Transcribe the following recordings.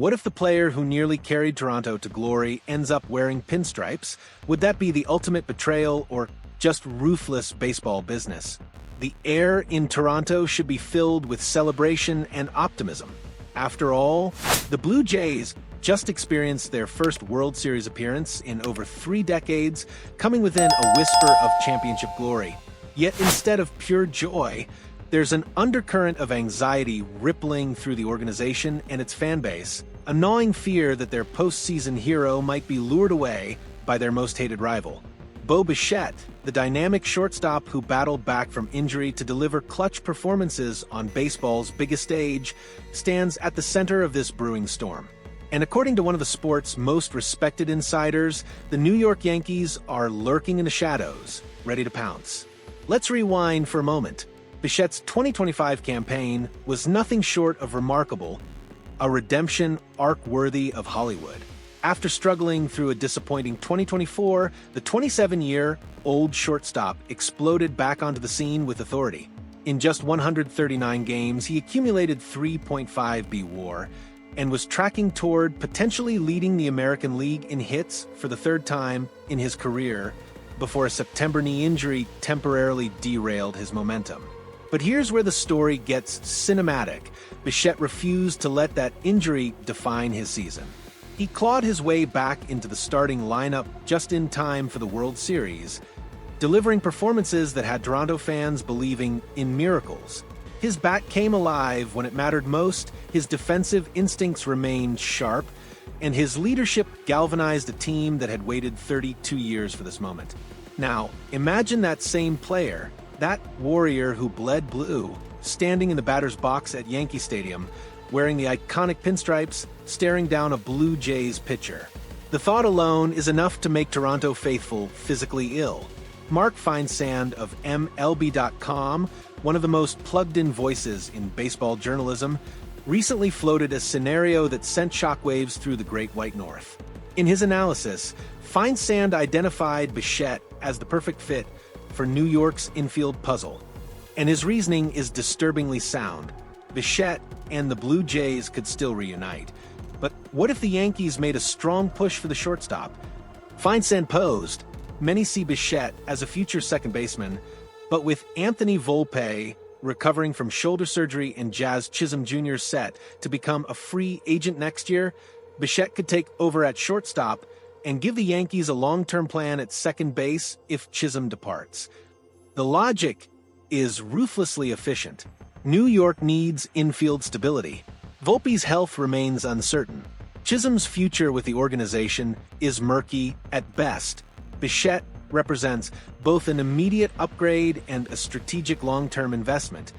What if the player who nearly carried Toronto to glory ends up wearing pinstripes? Would that be the ultimate betrayal or just ruthless baseball business? The air in Toronto should be filled with celebration and optimism. After all, the Blue Jays just experienced their first World Series appearance in over 3 decades, coming within a whisper of championship glory. Yet instead of pure joy, there's an undercurrent of anxiety rippling through the organization and its fan base, a gnawing fear that their postseason hero might be lured away by their most hated rival. Bo Bichette, the dynamic shortstop who battled back from injury to deliver clutch performances on baseball's biggest stage, stands at the center of this brewing storm. And according to one of the sport's most respected insiders, the New York Yankees are lurking in the shadows, ready to pounce. Let's rewind for a moment. Bichette's 2025 campaign was nothing short of remarkable, a redemption arc worthy of Hollywood. After struggling through a disappointing 2024, the 27-year-old shortstop exploded back onto the scene with authority. In just 139 games, he accumulated 3.5 WAR and was tracking toward potentially leading the American League in hits for the 3rd time in his career before a September knee injury temporarily derailed his momentum. But here's where the story gets cinematic. Bichette refused to let that injury define his season. He clawed his way back into the starting lineup just in time for the World Series, delivering performances that had Toronto fans believing in miracles. His bat came alive when it mattered most, his defensive instincts remained sharp, and his leadership galvanized a team that had waited 32 years for this moment. Now, imagine that same player, that warrior who bled blue, standing in the batter's box at Yankee Stadium, wearing the iconic pinstripes, staring down a Blue Jays pitcher. The thought alone is enough to make Toronto faithful physically ill. Mark Feinsand of MLB.com, one of the most plugged-in voices in baseball journalism, recently floated a scenario that sent shockwaves through the Great White North. In his analysis, Feinsand identified Bichette as the perfect fit for New York's infield puzzle, and his reasoning is disturbingly sound. Bichette and the Blue Jays could still reunite. But what if the Yankees made a strong push for the shortstop? Feinsand posed, many see Bichette as a future second baseman, but with Anthony Volpe recovering from shoulder surgery and Jazz Chisholm Jr. set to become a free agent next year, Bichette could take over at shortstop and give the Yankees a long-term plan at second base if Chisholm departs. The logic is ruthlessly efficient. New York needs infield stability. Volpe's health remains uncertain. Chisholm's future with the organization is murky at best. Bichette represents both an immediate upgrade and a strategic long-term investment.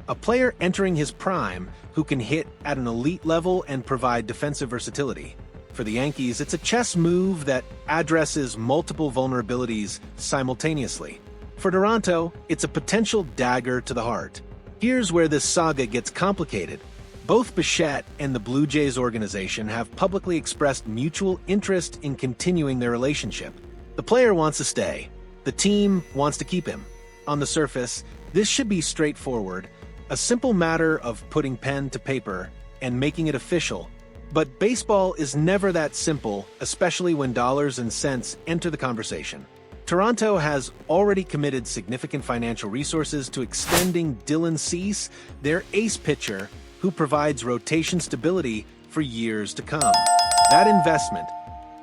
A player entering his prime who can hit at an elite level and provide defensive versatility. For the Yankees, it's a chess move that addresses multiple vulnerabilities simultaneously. For Toronto, it's a potential dagger to the heart. Here's where this saga gets complicated. Both Bichette and the Blue Jays organization have publicly expressed mutual interest in continuing their relationship. The player wants to stay. The team wants to keep him. On the surface, this should be straightforward, a simple matter of putting pen to paper and making it official. But baseball is never that simple, especially when dollars and cents enter the conversation. Toronto has already committed significant financial resources to extending Dylan Cease, their ace pitcher, who provides rotation stability for years to come. That investment,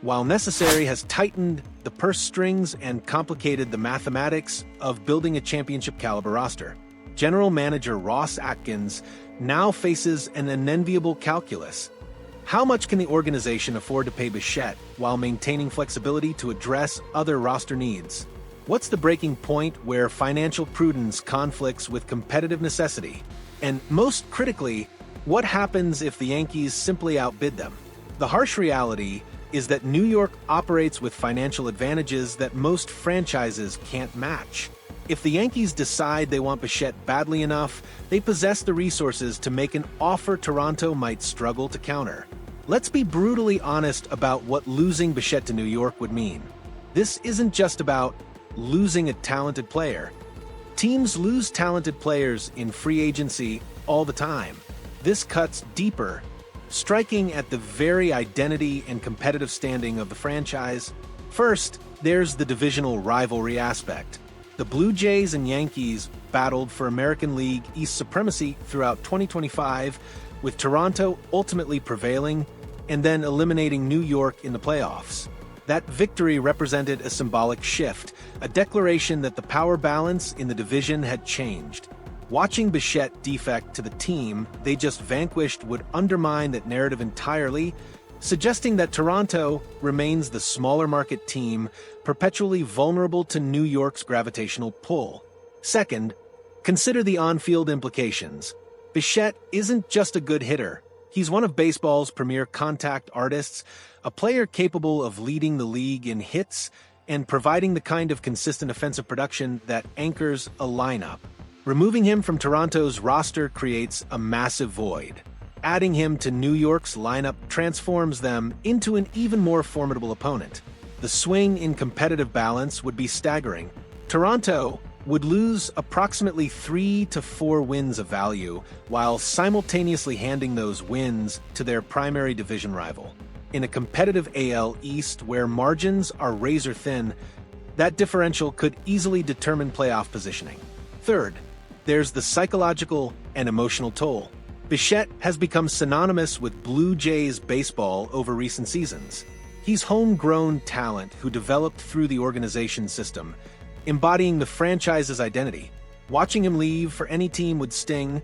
while necessary, has tightened the purse strings and complicated the mathematics of building a championship-caliber roster. General Manager Ross Atkins now faces an unenviable calculus. How much can the organization afford to pay Bichette while maintaining flexibility to address other roster needs? What's the breaking point where financial prudence conflicts with competitive necessity? And most critically, what happens if the Yankees simply outbid them? The harsh reality is that New York operates with financial advantages that most franchises can't match. If the Yankees decide they want Bichette badly enough, they possess the resources to make an offer Toronto might struggle to counter. Let's be brutally honest about what losing Bichette to New York would mean. This isn't just about losing a talented player. Teams lose talented players in free agency all the time. This cuts deeper striking at the very identity and competitive standing of the franchise. First, there's the divisional rivalry aspect. The Blue Jays and Yankees battled for American League East supremacy throughout 2025, with Toronto ultimately prevailing and then eliminating New York in the playoffs. That victory represented a symbolic shift, a declaration that the power balance in the division had changed. Watching Bichette defect to the team they just vanquished would undermine that narrative entirely, suggesting that Toronto remains the smaller market team, perpetually vulnerable to New York's gravitational pull. Second, consider the on-field implications. Bichette isn't just a good hitter. He's one of baseball's premier contact artists, a player capable of leading the league in hits and providing the kind of consistent offensive production that anchors a lineup. Removing him from Toronto's roster creates a massive void. Adding him to New York's lineup transforms them into an even more formidable opponent. The swing in competitive balance would be staggering. Toronto would lose approximately 3 to 4 wins of value, while simultaneously handing those wins to their primary division rival. In a competitive AL East where margins are razor-thin, that differential could easily determine playoff positioning. Third, there's the psychological and emotional toll. Bichette has become synonymous with Blue Jays baseball over recent seasons. He's homegrown talent who developed through the organization system, embodying the franchise's identity. Watching him leave for any team would sting.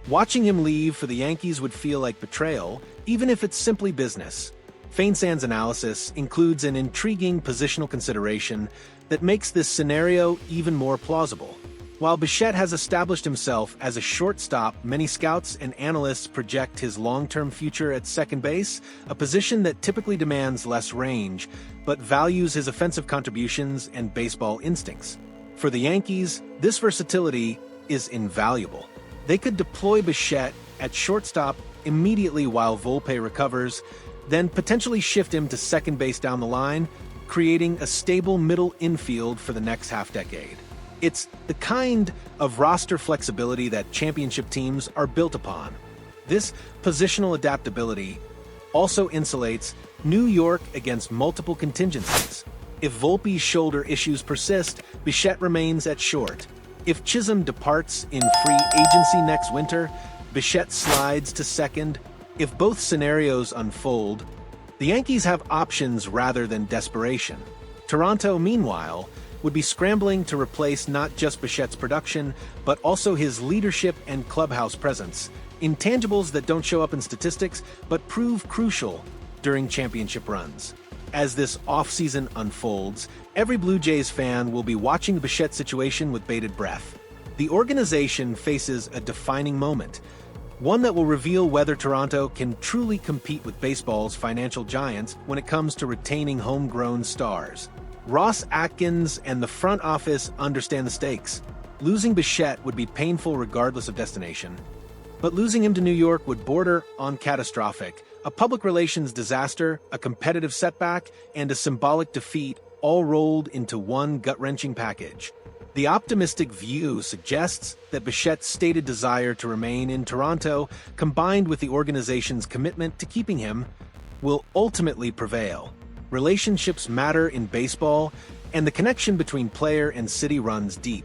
Watching him leave for the Yankees would feel like betrayal, even if it's simply business. Feinsand's analysis includes an intriguing positional consideration that makes this scenario even more plausible. While Bichette has established himself as a shortstop, many scouts and analysts project his long-term future at second base, a position that typically demands less range, but values his offensive contributions and baseball instincts. For the Yankees, this versatility is invaluable. They could deploy Bichette at shortstop immediately while Volpe recovers, then potentially shift him to second base down the line, creating a stable middle infield for the next half-decade. It's the kind of roster flexibility that championship teams are built upon. This positional adaptability also insulates New York against multiple contingencies. If Volpe's shoulder issues persist, Bichette remains at short. If Chisholm departs in free agency next winter, Bichette slides to second. If both scenarios unfold, the Yankees have options rather than desperation. Toronto, meanwhile, would be scrambling to replace not just Bichette's production, but also his leadership and clubhouse presence, intangibles that don't show up in statistics, but prove crucial during championship runs. As this offseason unfolds, every Blue Jays fan will be watching the Bichette situation with bated breath. The organization faces a defining moment, one that will reveal whether Toronto can truly compete with baseball's financial giants when it comes to retaining homegrown stars. Ross Atkins and the front office understand the stakes. Losing Bichette would be painful regardless of destination, but losing him to New York would border on catastrophic. A public relations disaster, a competitive setback, and a symbolic defeat all rolled into one gut-wrenching package. The optimistic view suggests that Bichette's stated desire to remain in Toronto, combined with the organization's commitment to keeping him, will ultimately prevail. Relationships matter in baseball, and the connection between player and city runs deep.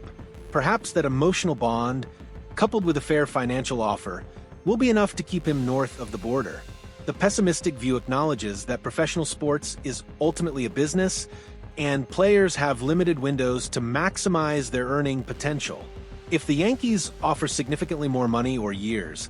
Perhaps that emotional bond, coupled with a fair financial offer, will be enough to keep him north of the border. The pessimistic view acknowledges that professional sports is ultimately a business, and players have limited windows to maximize their earning potential. If the Yankees offer significantly more money or years,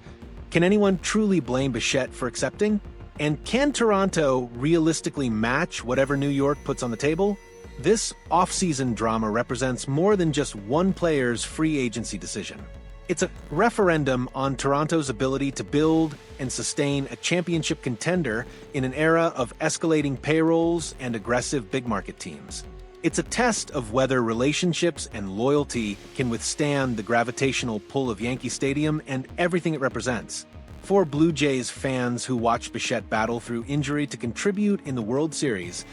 can anyone truly blame Bichette for accepting? And can Toronto realistically match whatever New York puts on the table? This off-season drama represents more than just one player's free agency decision. It's a referendum on Toronto's ability to build and sustain a championship contender in an era of escalating payrolls and aggressive big-market teams. It's a test of whether relationships and loyalty can withstand the gravitational pull of Yankee Stadium and everything it represents. For Blue Jays fans who watched Bichette battle through injury to contribute in the World Series,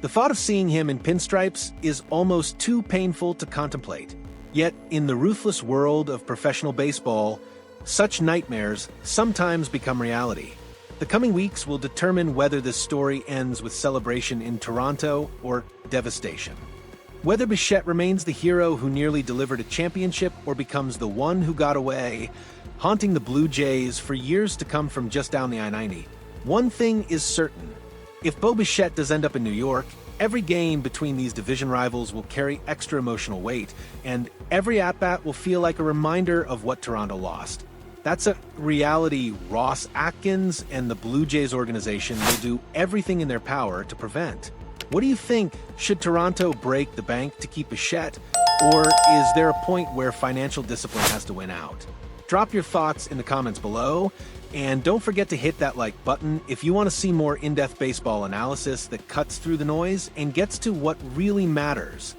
the thought of seeing him in pinstripes is almost too painful to contemplate. Yet, in the ruthless world of professional baseball, such nightmares sometimes become reality. The coming weeks will determine whether this story ends with celebration in Toronto or devastation. Whether Bichette remains the hero who nearly delivered a championship or becomes the one who got away, haunting the Blue Jays for years to come from just down the I-90. One thing is certain. If Bo Bichette does end up in New York, every game between these division rivals will carry extra emotional weight, and every at-bat will feel like a reminder of what Toronto lost. That's a reality Ross Atkins and the Blue Jays organization will do everything in their power to prevent. What do you think? Should Toronto break the bank to keep Bichette, or is there a point where financial discipline has to win out? Drop your thoughts in the comments below, and don't forget to hit that like button if you want to see more in-depth baseball analysis that cuts through the noise and gets to what really matters.